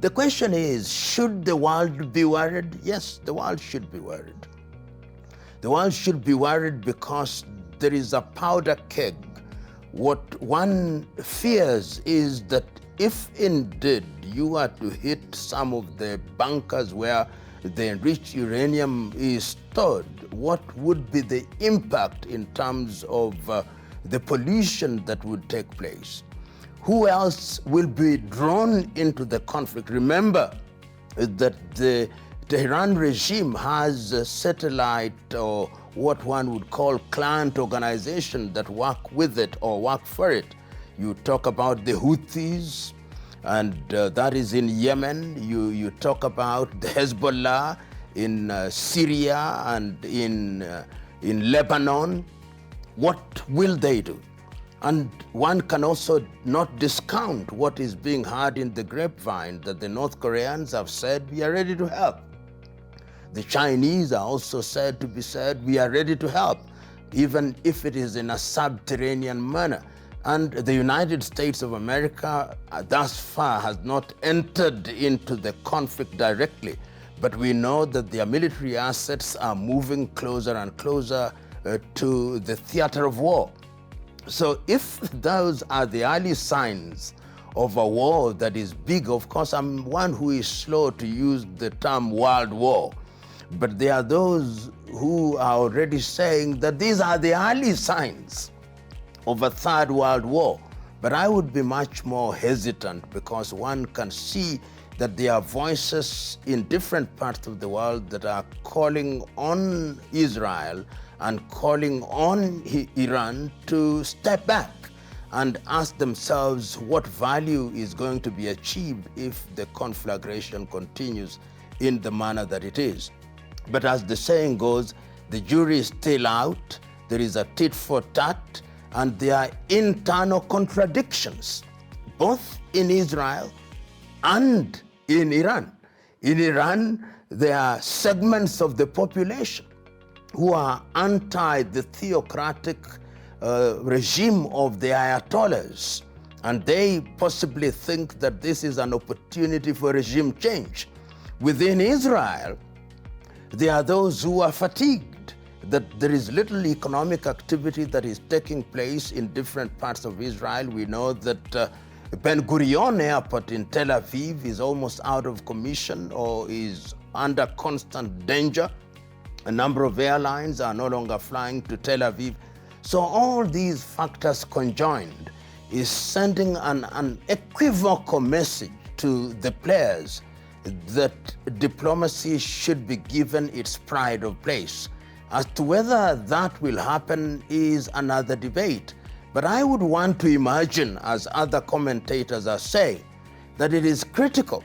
The question is, should the world be worried? Yes, the world should be worried. The world should be worried because there is a powder keg. What one fears is that if indeed you are to hit some of the bunkers where the enriched uranium is stored, what would be the impact in terms of the pollution that would take place? Who else will be drawn into the conflict? Remember that the Tehran regime has a satellite or what one would call client organization that work with it or work for it. You talk about the Houthis, and that is in Yemen. You talk about the Hezbollah in Syria and in Lebanon. What will they do? And one can also not discount what is being heard in the grapevine, that the North Koreans have said, we are ready to help. The Chinese are also said to be said, we are ready to help, even if it is in a subterranean manner. And the United States of America thus far has not entered into the conflict directly, but we know that their military assets are moving closer and closer to the theater of war. So if those are the early signs of a war that is big, of course, I'm one who is slow to use the term world war, but there are those who are already saying that these are the early signs of a third world war. But I would be much more hesitant because one can see that there are voices in different parts of the world that are calling on Israel and calling on Iran to step back and ask themselves what value is going to be achieved if the conflagration continues in the manner that it is. But as the saying goes, the jury is still out, there is a tit for tat, and there are internal contradictions, both in Israel and in Iran. In Iran, there are segments of the population who are anti the theocratic regime of the Ayatollahs, and they possibly think that this is an opportunity for regime change. Within Israel, there are those who are fatigued that there is little economic activity that is taking place in different parts of Israel. We know that Ben Gurion Airport in Tel Aviv is almost out of commission or is under constant danger. A number of airlines are no longer flying to Tel Aviv. So all these factors conjoined is sending an unequivocal message to the players that diplomacy should be given its pride of place. As to whether that will happen is another debate. But I would want to imagine, as other commentators are saying, that it is critical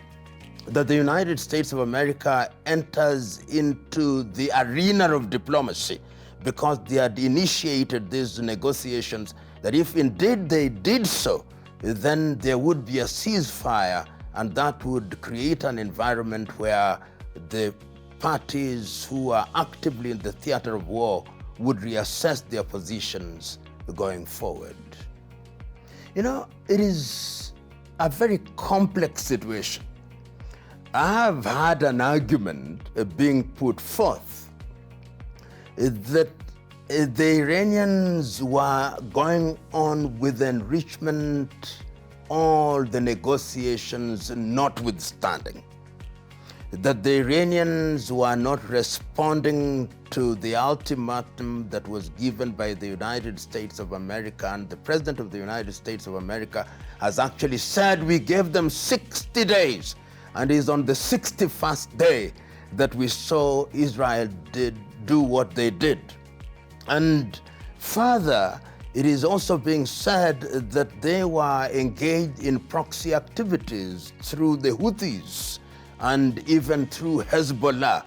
that the United States of America enters into the arena of diplomacy because they had initiated these negotiations, that if indeed they did so, then there would be a ceasefire, and that would create an environment where the parties who are actively in the theater of war would reassess their positions going forward. You know, it is a very complex situation. I have had an argument being put forth that the Iranians were going on with enrichment, all the negotiations notwithstanding, that the Iranians were not responding to the ultimatum that was given by the United States of America, and the President of the United States of America has actually said we gave them 60 days, and it's on the 61st day that we saw Israel do what they did. And further, it is also being said that they were engaged in proxy activities through the Houthis and even through Hezbollah.